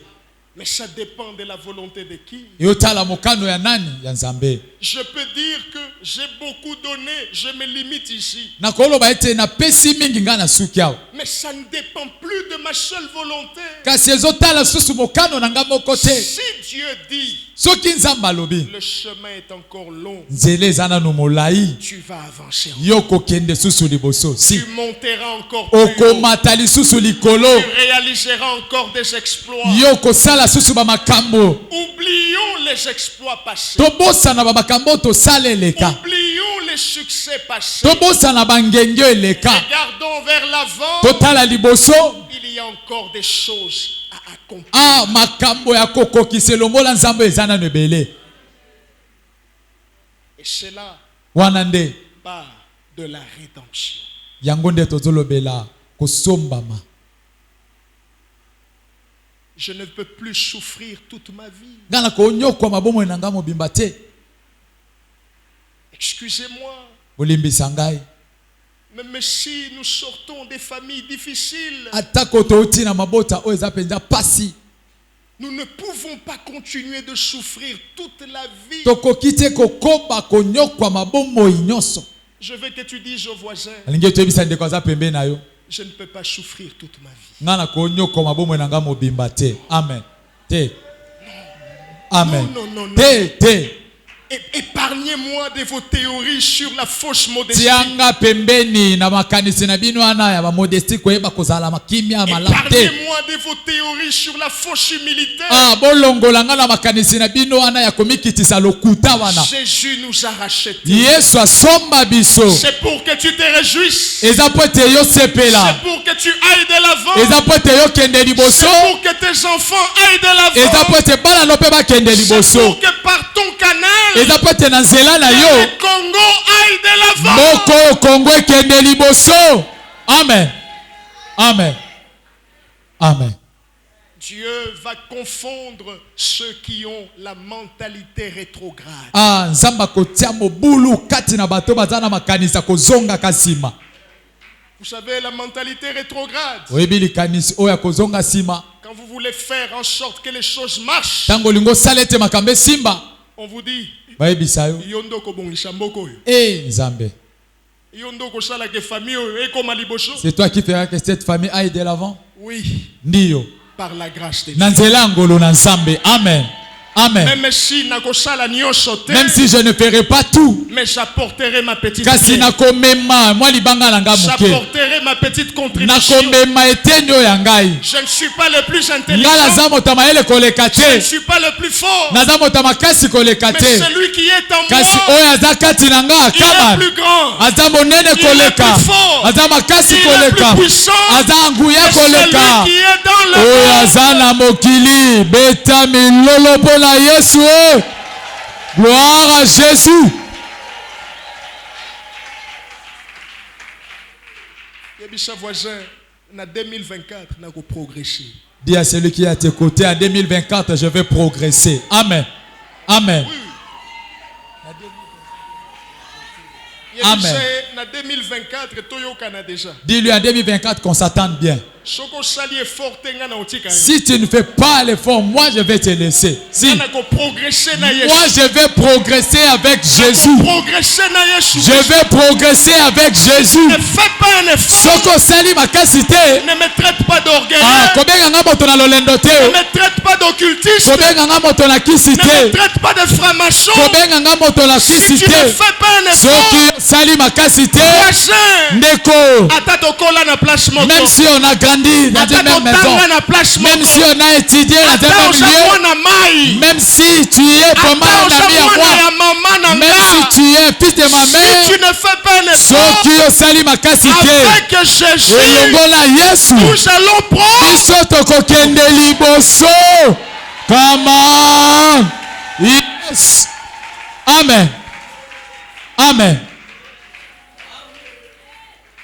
Speaker 1: Mais ça dépend de la volonté de qui?
Speaker 2: Eyotala mokano ya nani? Ya Nzambe.
Speaker 1: Je peux dire que j'ai beaucoup donné, je me limite ici.
Speaker 2: Na koloba ete na pesi mingi ngana suki awo.
Speaker 1: Mais ça ne dépend plus de ma seule volonté.
Speaker 2: Kasi ezotala susu mokano na nga moko te.
Speaker 1: Si Dieu dit,
Speaker 2: Soki Nzambe alobi
Speaker 1: le chemin est encore long,
Speaker 2: nzela eza nanu molai,
Speaker 1: tu vas avancer.
Speaker 2: yo kokende susu liboso. Si
Speaker 1: Tu monteras encore plus haut.
Speaker 2: okomata lisusu likolo,
Speaker 1: Tu réaliseras encore des exploits.
Speaker 2: yo kosala susu bamakambo.
Speaker 1: Oublions les exploits passés.
Speaker 2: Tobosana bamakambo tosala eleka.
Speaker 1: Oublions les succès passés.
Speaker 2: Tobosana bangenge eleka.
Speaker 1: Regardons vers l'avant.
Speaker 2: Totala liboso.
Speaker 1: Il y a encore des choses à accomplir.
Speaker 2: Ah, makambo ya kokokisa elongola Nzambe eza nanu ebele.
Speaker 1: Et cela
Speaker 2: Wana nde
Speaker 1: part de la rédemption.
Speaker 2: yango nde tozolobela kosombama.
Speaker 1: Je ne peux plus souffrir toute ma vie.
Speaker 2: Ngana konyokwa mabomo na nga mobimba te.
Speaker 1: Excusez-moi,
Speaker 2: Bolimbisa ngai.
Speaker 1: même si nous sortons des familles difficiles,
Speaker 2: Atako touti na mabota oyo eza penza pasi.
Speaker 1: nous ne pouvons pas continuer de souffrir toute la vie.
Speaker 2: Tokoki te kokoba konyokwa mabomo nyonso.
Speaker 1: Je veux que tu dises aux voisins,
Speaker 2: Alingi toyebisa ndeko aza pembe na yo.
Speaker 1: je ne peux pas souffrir toute ma vie.
Speaker 2: Ngana konyokwa mabomo na nga mobimba te. Amen. Te. Amen.
Speaker 1: Non, non, non, non.
Speaker 2: Te.
Speaker 1: Épargnez-moi de vos théories sur la fausse modestie.
Speaker 2: tianga pembeni na makanisi na bino wana ya bamodesti koyeba kozala makimia malamu te.
Speaker 1: Épargnez-moi de vos théories sur la fausse humilité.
Speaker 2: Bolongola nga na makanisi na bino wana ya komikitisa lokuta wana.
Speaker 1: Jésus nous a rachetés.
Speaker 2: Yesu asomba biso.
Speaker 1: C'est pour que tu te réjouisses.
Speaker 2: Eza po ete yo sepela.
Speaker 1: C'est pour que tu ailles de l'avant.
Speaker 2: Eza po ete yo kende liboso.
Speaker 1: C'est pour que tes enfants aillent de l'avant.
Speaker 2: Eza po ete bana no pe bakende
Speaker 1: C'est
Speaker 2: liboso.
Speaker 1: pour que par ton canal,
Speaker 2: Eza po ete na nzela na yo
Speaker 1: le Congo aille de l'avant.
Speaker 2: moko Kongo ekende liboso. Amen. Amen. Amen.
Speaker 1: Dieu va confondre ceux qui ont la mentalité rétrograde.
Speaker 2: Nzamba kotia mobulu kati na bato bazana makanisa kozonga kasima.
Speaker 1: Vous savez, la mentalité rétrograde.
Speaker 2: Oyebili kanisi oya kozonga sima.
Speaker 1: Quand vous voulez faire en sorte que les choses marchent,
Speaker 2: Tango lingo salete makambe simba.
Speaker 1: on vous dit,
Speaker 2: Bayebisa yo.
Speaker 1: yondo ko bongisha mboko yo.
Speaker 2: Nzambe.
Speaker 1: Yondo ko sala ke famille yo ekoma liboso.
Speaker 2: C'est toi qui feras que cette famille aille de l'avant?
Speaker 1: Oui,
Speaker 2: Ndiyo.
Speaker 1: par la grâce de Dieu.
Speaker 2: Nanzela ngolo na Nzambe. Amen. Amen.
Speaker 1: Même si nakosala nyonso te,
Speaker 2: Même si je ne ferai pas tout,
Speaker 1: mais j'apporterai ma petite
Speaker 2: kasi
Speaker 1: pierre.
Speaker 2: nakomema mwa libanga na nga moke.
Speaker 1: J'apporterai ma petite contribution.
Speaker 2: Nakomema eteni oyo ya ngai.
Speaker 1: Je ne suis pas le plus
Speaker 2: Nga
Speaker 1: intelligent.
Speaker 2: naza moto mayele koleka
Speaker 1: Je ne
Speaker 2: te.
Speaker 1: suis pas le plus fort.
Speaker 2: Naza moto makasi koleka
Speaker 1: Mais
Speaker 2: te.
Speaker 1: celui qui est en
Speaker 2: Kasi
Speaker 1: moi,
Speaker 2: oyo aza kati na nga
Speaker 1: il est
Speaker 2: kama.
Speaker 1: plus grand.
Speaker 2: Aza monene koleka.
Speaker 1: plus fort.
Speaker 2: Aza makasi
Speaker 1: Il est
Speaker 2: koleka.
Speaker 1: plus puissant.
Speaker 2: Aza nguya
Speaker 1: Et celui
Speaker 2: koleka.
Speaker 1: qui est dans le
Speaker 2: Oyo
Speaker 1: monde,
Speaker 2: aza na mokili. Beta milolo pona Yesu. Gloire à Jésus.
Speaker 1: Yebisha voisin, na 2024, na ko progresser.
Speaker 2: Dis à celui qui est à tes côtés, en 2024, je vais progresser. Amen. Amen.
Speaker 1: Yebisha
Speaker 2: Amen.
Speaker 1: na 2024, toyokana déjà.
Speaker 2: Dis-lui en 2024 qu'on s'attende bien.
Speaker 1: Soko sali effort tenga na otika.
Speaker 2: Si tu ne fais pas l'effort, moi je vais te laisser. Si.
Speaker 1: Na ko progresser na Yesu.
Speaker 2: Moi je vais progresser avec Jésus.
Speaker 1: Progresser na Yesu.
Speaker 2: Je vais progresser avec Jésus.
Speaker 1: Ne fais pas un effort.
Speaker 2: Soko sali makasite.
Speaker 1: Ne me traite pas d'orgueilleux.
Speaker 2: Kobenga nga moto na lolendo
Speaker 1: Ne
Speaker 2: te.
Speaker 1: me traite pas d'occultiste.
Speaker 2: Kobenga nga moto na
Speaker 1: Ne
Speaker 2: kisi
Speaker 1: me
Speaker 2: te.
Speaker 1: traite pas de franc-maçon.
Speaker 2: Kobenga nga moto na
Speaker 1: Si
Speaker 2: kisi
Speaker 1: tu ne
Speaker 2: te.
Speaker 1: fais pas un effort,
Speaker 2: Soki sali makasite.
Speaker 1: voisin,
Speaker 2: Ndeko.
Speaker 1: ata tokola na place moko.
Speaker 2: Même si on a grandi dans
Speaker 1: Ata
Speaker 2: une même maison,
Speaker 1: totanga na place moko.
Speaker 2: même si on a étudié dans
Speaker 1: Ata
Speaker 2: un même
Speaker 1: oza
Speaker 2: lieu,
Speaker 1: mwana mai.
Speaker 2: même si tu es
Speaker 1: Ata
Speaker 2: vraiment un
Speaker 1: oza
Speaker 2: ami à
Speaker 1: mwana ya
Speaker 2: moi,
Speaker 1: mama na
Speaker 2: même
Speaker 1: nga.
Speaker 2: si tu es un fils de ma
Speaker 1: Si
Speaker 2: mère,
Speaker 1: tu ne fais pas un effort,
Speaker 2: soki osali makasi te
Speaker 1: avec Jésus,
Speaker 2: elongola Yesu
Speaker 1: nous allons prendre.
Speaker 2: biso tokokende liboso. Come on. Yes. Amen. Amen.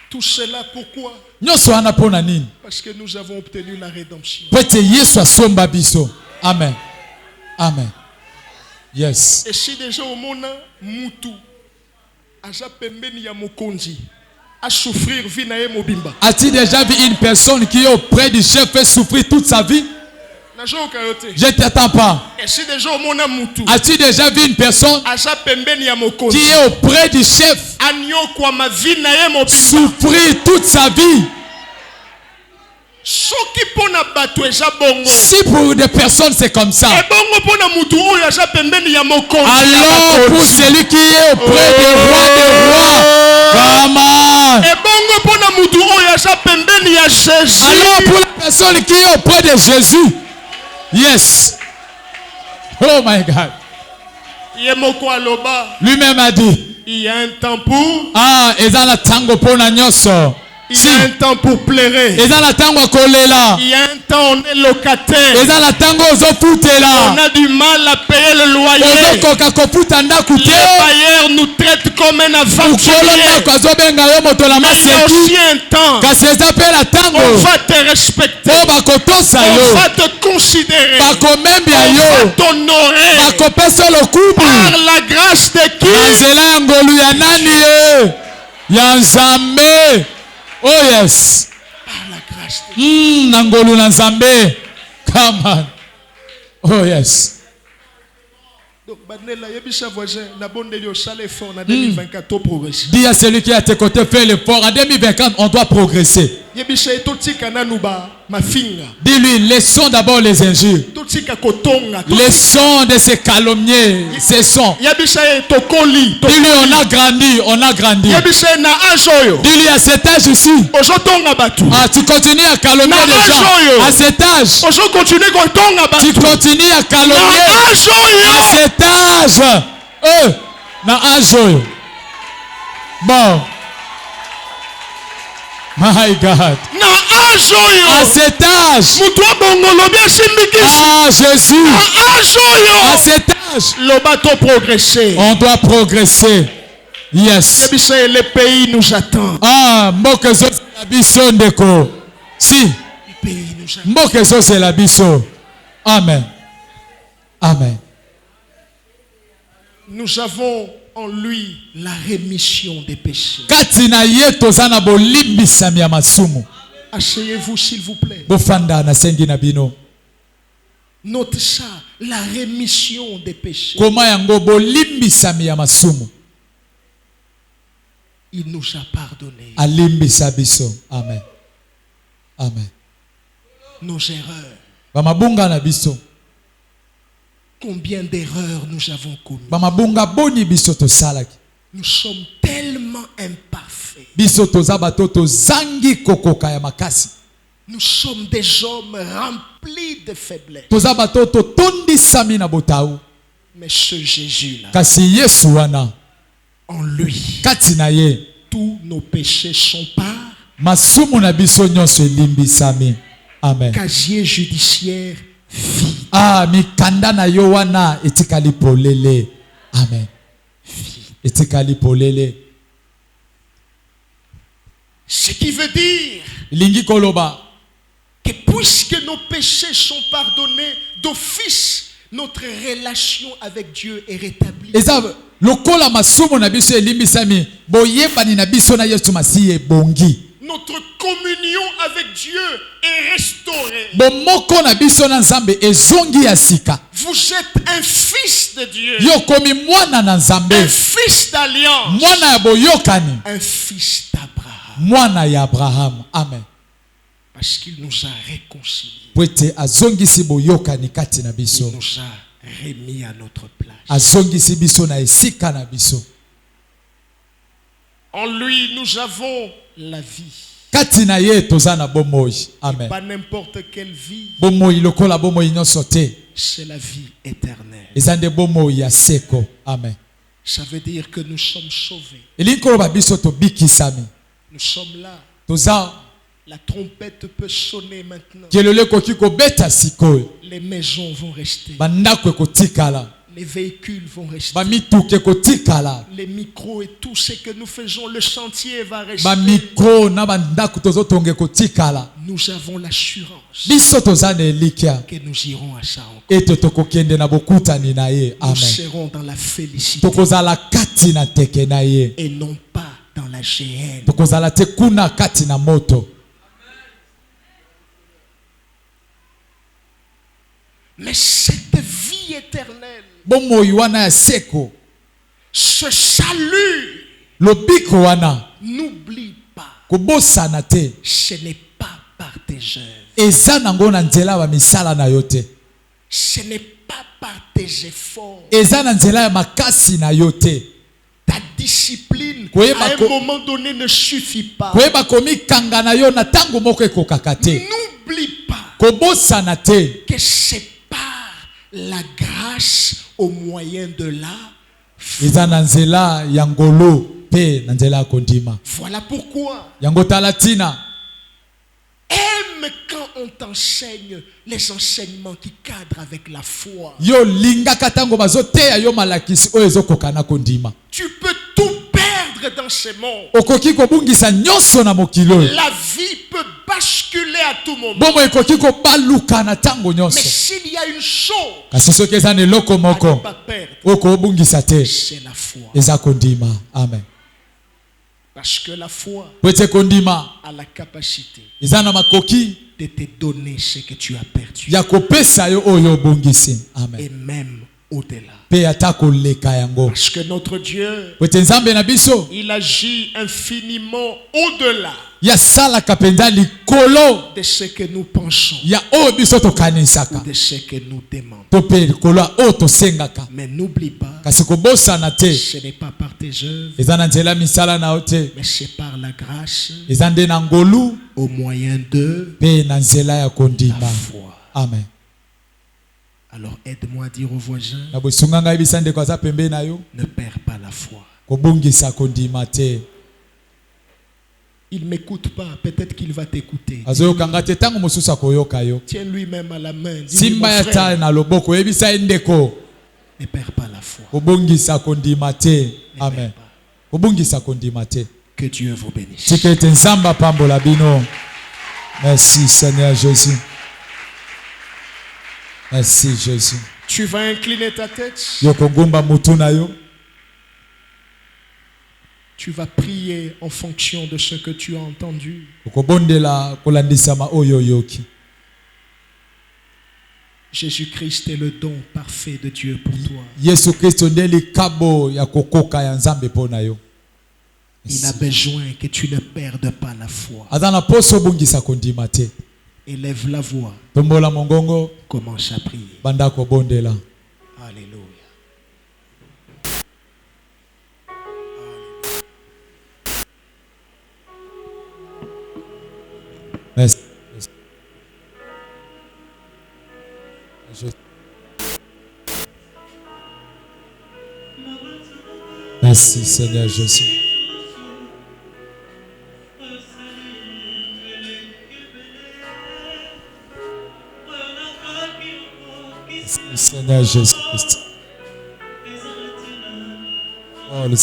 Speaker 1: Tout cela pourquoi?
Speaker 2: Nyonso wana mpona nini?
Speaker 1: Parce que nous avons obtenu la rédemption.
Speaker 2: Po ete Yesu asomba biso. Amen. Amen. Yes.
Speaker 1: Et si déjà au mona mutu aza pembeni ya mokonzi a souffrir vie na ye mobimba.
Speaker 2: As-tu déjà vu une personne qui est auprès du chef fait souffrir toute sa vie?
Speaker 1: Najoka yote.
Speaker 2: Je ne t'attends pas.
Speaker 1: Et si déjà au mona mutu
Speaker 2: As-tu déjà vu une personne
Speaker 1: aza pembeni ya mokonzi
Speaker 2: qui est auprès du chef
Speaker 1: anyokwa ma vie na ye mobimba.
Speaker 2: souffrir toute sa vie?
Speaker 1: Soki pona bato eza bongo.
Speaker 2: Si pour des personnes c'est comme ça,
Speaker 1: E bongo pona mutu oyo aza pembeni ya mokonzi.
Speaker 2: alors pour celui qui est auprès des rois des rois, comment?
Speaker 1: E bongo pona mutu oyo aza pembeni ya Jésus.
Speaker 2: Alors pour la personne qui est auprès de Jésus, yes. Oh my God.
Speaker 1: Ye moko aloba.
Speaker 2: Lui-même a dit,
Speaker 1: Il y a un temps pour.
Speaker 2: eza na tango pona nyonso.
Speaker 1: Il y a un temps pour pleurer.
Speaker 2: Eza na tango akolela.
Speaker 1: Il y a un temps on est locataire.
Speaker 2: Eza na tango
Speaker 1: On
Speaker 2: ozofutela.
Speaker 1: a du mal à payer le loyer.
Speaker 2: Ozokoka kofuta ndako
Speaker 1: Les
Speaker 2: te.
Speaker 1: bailleurs nous traitent comme un
Speaker 2: Ukolo
Speaker 1: aventurier.
Speaker 2: ndako azobenga yo moto na
Speaker 1: Mais il y a aussi
Speaker 2: maseki.
Speaker 1: un temps.
Speaker 2: Kasi eza mpe na
Speaker 1: On
Speaker 2: tango.
Speaker 1: va te respecter.
Speaker 2: Po bakotosa
Speaker 1: On
Speaker 2: yo.
Speaker 1: va te considérer.
Speaker 2: Bakomembia
Speaker 1: On va
Speaker 2: yo.
Speaker 1: t'honorer.
Speaker 2: Bakopesa lokumu.
Speaker 1: Par la grâce de
Speaker 2: Na
Speaker 1: qui?
Speaker 2: nzela ya ngolu ya nani ye? Ya Nzambe. Oh yes.
Speaker 1: Par la grâce de
Speaker 2: Na ngolu na Nzambe. Come on. Oh yes.
Speaker 1: Donc, Badnela, yebisa voisin, na bondeli au sale fort na 2024 au progresser.
Speaker 2: Dis à celui qui est à tes côtés, fais l'effort. En 2024, on doit progresser.
Speaker 1: Yebisha totika nanuba mafinga.
Speaker 2: Dis-lui, laissons d'abord les injures.
Speaker 1: Totika kotonga.
Speaker 2: Laissons de se calomnier. Cessons.
Speaker 1: Yebisha tokoli.
Speaker 2: Dis-lui, on a grandi, on a grandi.
Speaker 1: Yebisha na ajoyo.
Speaker 2: Dis-lui, à cet âge ici.
Speaker 1: Ojotonga batu.
Speaker 2: Ah, tu continues à calomnier les gens. À cet âge.
Speaker 1: Ojo continue kotonga batu.
Speaker 2: Tu continues à calomnier.
Speaker 1: Na ajoyo.
Speaker 2: À cet âge. Na ajoyo. Bon. My God.
Speaker 1: Na ajoyo.
Speaker 2: À cet âge.
Speaker 1: Mutua bongolobi asimbikisi.
Speaker 2: Ah, Jésus.
Speaker 1: Na ajoyo.
Speaker 2: À cet âge.
Speaker 1: Le bateau progresser.
Speaker 2: On doit progresser. Yes.
Speaker 1: Yebisha le pays nous attend.
Speaker 2: Ah, mbokezo c'est la biso ndeko. Si.
Speaker 1: Le pays nous attend.
Speaker 2: Mbokezo c'est la biso. Amen. Amen.
Speaker 1: Nous avons en lui la rémission des péchés.
Speaker 2: Katina ye tozana bolimbisami ya masumu.
Speaker 1: Asseyez-vous s'il vous plaît.
Speaker 2: Bofanda na sengi na bino.
Speaker 1: Note ça, la rémission des péchés.
Speaker 2: Koma yango bolimbisami ya masumu.
Speaker 1: Il nous a pardonné
Speaker 2: Alimbisa biso. Amen. Amen.
Speaker 1: nos erreurs.
Speaker 2: Bamabunga na biso.
Speaker 1: Combien d'erreurs nous avons commises.
Speaker 2: Bamabunga boni biso to salaki.
Speaker 1: Nous sommes tellement imparfaits.
Speaker 2: Biso toza bato to zangi kokoka ya makasi.
Speaker 1: Nous sommes des hommes remplis de faiblesses.
Speaker 2: Toza bato to tondisami na botau.
Speaker 1: Mais ce Jésus-là,
Speaker 2: Kasi Yesu wana
Speaker 1: en lui,
Speaker 2: kati na ye
Speaker 1: tous nos péchés sont par
Speaker 2: masumu na biso nyonso elimbisami. Amen.
Speaker 1: casier judiciaire vide.
Speaker 2: Ah, mikanda na yo wana etikali polele. Amen. Etikali polele.
Speaker 1: Ce qui veut dire
Speaker 2: Lingi koloba
Speaker 1: que puisque nos péchés sont pardonnés d'office, notre relation avec Dieu est rétablie.
Speaker 2: eza lokola masumu na biso elimbisami boyebani na biso na Yesu Masiye bongi.
Speaker 1: Notre communion avec Dieu est restaurée.
Speaker 2: Bomoko na biso na Nzambe ezongi ya sika.
Speaker 1: Vous êtes un fils de Dieu,
Speaker 2: Yo komi mwana na Nzambe.
Speaker 1: un fils d'alliance,
Speaker 2: Mwana ya boyokani.
Speaker 1: un fils d'Abraham,
Speaker 2: Mwana ya Abraham. Amen.
Speaker 1: parce qu'il nous a réconciliés.
Speaker 2: Pwete azongisi boyokani kati na biso.
Speaker 1: Il nous a remis à notre place.
Speaker 2: Azongisi biso na esika na biso.
Speaker 1: En lui, nous avons la vie.
Speaker 2: Kati na ye toza na bomoi. Amen.
Speaker 1: Pas n'importe quelle vie,
Speaker 2: Bomoi lokola bomoi nyonso te.
Speaker 1: c'est la vie éternelle.
Speaker 2: Eza nde bomoi ya seko. Amen.
Speaker 1: Ça veut dire que nous sommes sauvés.
Speaker 2: Elingi koloba biso tobikisami.
Speaker 1: Nous sommes là.
Speaker 2: Toza
Speaker 1: La trompette peut sonner maintenant.
Speaker 2: kelele koki kobeta sikoyo.
Speaker 1: Les maisons vont rester.
Speaker 2: Bandako ekotikala.
Speaker 1: Les véhicules vont rester.
Speaker 2: Bamituka ekotikala.
Speaker 1: Les micros et tout ce que nous faisons, le chantier va rester.
Speaker 2: Bamikro na bandako tozotonga ekotikala.
Speaker 1: Nous avons l'assurance
Speaker 2: Biso toza na elikya.
Speaker 1: que nous irons à ça encore.
Speaker 2: Ete tokokende na bokutani na ye.
Speaker 1: Nous
Speaker 2: Amen.
Speaker 1: serons dans la félicité
Speaker 2: Tokozala kati na teke na ye.
Speaker 1: et non pas dans la géhenne.
Speaker 2: Tokozala te kuna kati na moto.
Speaker 1: Mais cette vie éternelle,
Speaker 2: Bomoi wana ya seko.
Speaker 1: ce salut,
Speaker 2: Lobiko wana.
Speaker 1: n'oublie pas,
Speaker 2: Kobosana te.
Speaker 1: ce n'est pas par tes œuvres.
Speaker 2: Eza nango na nzela ba misala na yo te.
Speaker 1: Ce n'est pas par tes efforts.
Speaker 2: Eza na nzela ya makasi na yo te.
Speaker 1: Ta discipline,
Speaker 2: Koyeba
Speaker 1: à un
Speaker 2: ko-
Speaker 1: moment donné, ne suffit pas.
Speaker 2: Koyeba komikanga na yo na tango moko ekokaka te.
Speaker 1: N'oublie pas
Speaker 2: Kobosana te.
Speaker 1: que c'est par la grâce au moyen de la foi.
Speaker 2: Eza na nzela ya ngolo pe na nzela ya kondima.
Speaker 1: Voilà pourquoi
Speaker 2: Yango tala tina.
Speaker 1: aime quand on t'enseigne les enseignements qui cadrent avec la foi.
Speaker 2: Yo lingaka tango bazoteya yo malakisi oyo ezokoka na kondima.
Speaker 1: Tu peux tout perdre dans ces mondes.
Speaker 2: Okoki kobungisa nyonso na mokili oyo.
Speaker 1: La vie peut basculer à tout moment.
Speaker 2: Bomo ekoki kobaluka na tango
Speaker 1: Mais
Speaker 2: nyonso.
Speaker 1: s'il y a une chose
Speaker 2: Kasi soki eza na eloko
Speaker 1: à ne
Speaker 2: moko
Speaker 1: pas perdre,
Speaker 2: oyo kobungisa te
Speaker 1: c'est la foi.
Speaker 2: eza kondima. Amen.
Speaker 1: Parce que la foi
Speaker 2: Po ete kondima
Speaker 1: a la capacité
Speaker 2: eza na makoki
Speaker 1: de te donner ce que tu as perdu.
Speaker 2: ya kopesa yo oyo obungisi. Amen.
Speaker 1: Et même au-delà.
Speaker 2: Pe ata koleka yango.
Speaker 1: Parce que notre Dieu,
Speaker 2: Po ete Nzambe na biso
Speaker 1: il agit infiniment au-delà
Speaker 2: ya salaka penza likolo
Speaker 1: de ce que nous pensons
Speaker 2: ya oyo biso tokanisaka
Speaker 1: ou de ce que nous demandons.
Speaker 2: to mpe likolo ya oyo tosengaka.
Speaker 1: Mais n'oublie pas,
Speaker 2: Kasi kobosana te
Speaker 1: ce n'est pas par tes œuvres,
Speaker 2: eza na nzela misala na yo te,
Speaker 1: mais c'est par la grâce
Speaker 2: eza nde na ngolu
Speaker 1: au moyen de
Speaker 2: mpe na nzela ya
Speaker 1: la
Speaker 2: kondima.
Speaker 1: foi.
Speaker 2: Amen.
Speaker 1: Alors aide-moi à dire aux voisins,
Speaker 2: Na bosunga ngai bisa ndeko aza pembeni na yo,
Speaker 1: ne perds pas la foi.
Speaker 2: kobungisa kondima te.
Speaker 1: Il ne m'écoute pas, peut-être qu'il va t'écouter.
Speaker 2: Azoyokanga te ntango mosusu akoyoka yo.
Speaker 1: Tiens lui-même à la main. Dis-lui,
Speaker 2: Simba
Speaker 1: mon
Speaker 2: ya
Speaker 1: frère,
Speaker 2: tale na loboko yebisa ye ndeko
Speaker 1: ne perds pas la foi.
Speaker 2: kobungisa kondima te.
Speaker 1: Ne perds
Speaker 2: Amen.
Speaker 1: pas.
Speaker 2: Kobungisa kondima te.
Speaker 1: Que Dieu vous bénisse.
Speaker 2: Tika ete nzambe apambola bino. Merci Seigneur Jésus. Merci Jésus.
Speaker 1: Tu vas incliner ta tête.
Speaker 2: Yo kogumba mutu na yo.
Speaker 1: Tu vas prier en fonction de ce que tu as entendu.
Speaker 2: Okobondela kolandisama oyo yoki.
Speaker 1: Jésus-Christ est le don parfait de Dieu pour toi.
Speaker 2: Yesu Kristo ndiye likabo ya kokoka ya nzambe pona yo.
Speaker 1: Il a besoin que tu ne perdes pas la foi.
Speaker 2: Azana poso bungisa kondima te.
Speaker 1: Élève la voix.
Speaker 2: Tombola mongongo
Speaker 1: Commence à prier.
Speaker 2: banda kobondela.
Speaker 1: Alléluia.
Speaker 2: Merci. Merci Seigneur Jésus. Merci Seigneur Jésus-Christ. Oh, le...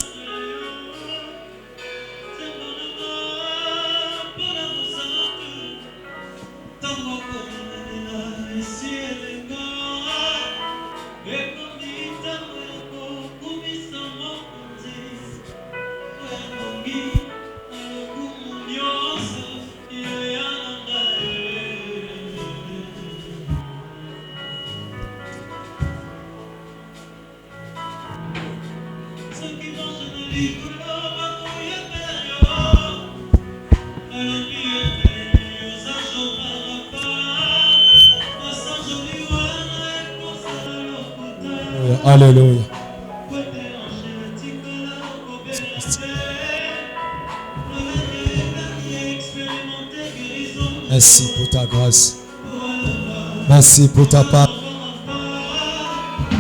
Speaker 2: Alléluia. Merci pour ta grâce. Merci pour ta part.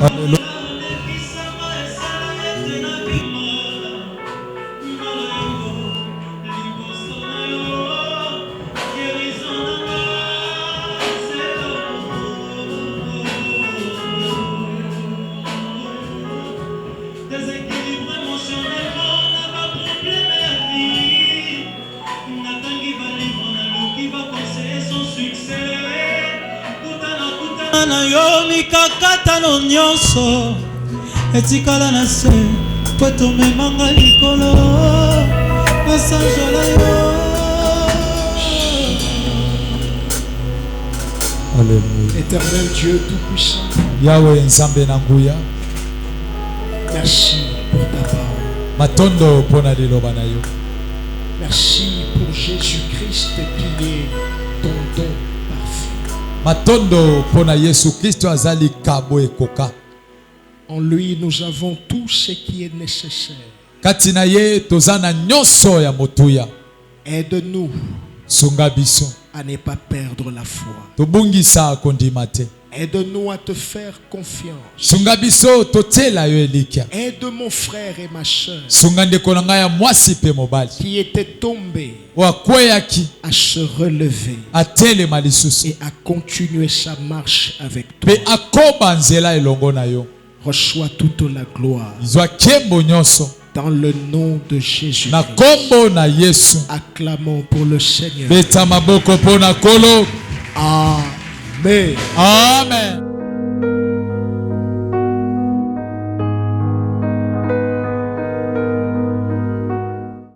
Speaker 2: Alléluia.
Speaker 3: Na yo mikakatano nyonso etikala na se po tomemanga likolo nasanjola yo.
Speaker 2: Alléluia.
Speaker 1: Éternel Dieu Tout-Puissant,
Speaker 2: Yahweh nzambe na nguya.
Speaker 1: merci pour ta parole.
Speaker 2: Matondo pona liloba na yo.
Speaker 1: Merci pour Jésus-Christ qui est ton don parfait.
Speaker 2: Matondo pona Yesu Kristo azali kabo ekoka.
Speaker 1: En lui, nous avons tout ce qui est nécessaire.
Speaker 2: Kati na ye tozana nyonso ya motuya.
Speaker 1: Aide-nous
Speaker 2: Sunga biso.
Speaker 1: à ne pas perdre la foi.
Speaker 2: Tobungisa kondima te.
Speaker 1: Aide-nous à te faire confiance.
Speaker 2: Sunga biso totela yo elikia.
Speaker 1: Aide mon frère et ma soeur
Speaker 2: Sunga ndeko na ngai ya mwasi pe mobali.
Speaker 1: qui étaient tombés
Speaker 2: Wakweyaki
Speaker 1: à se relever
Speaker 2: atelema lisusu.
Speaker 1: et à continuer sa marche avec toi.
Speaker 2: Pe akoba nzela elongo na yo.
Speaker 1: Reçois toute la gloire
Speaker 2: Izwa kembo nyonso.
Speaker 1: dans le nom de Jésus.
Speaker 2: Na kombo na Yesu.
Speaker 1: Acclamons pour le Seigneur.
Speaker 2: Beta maboko pona kolo.
Speaker 1: Amen.
Speaker 2: Amen.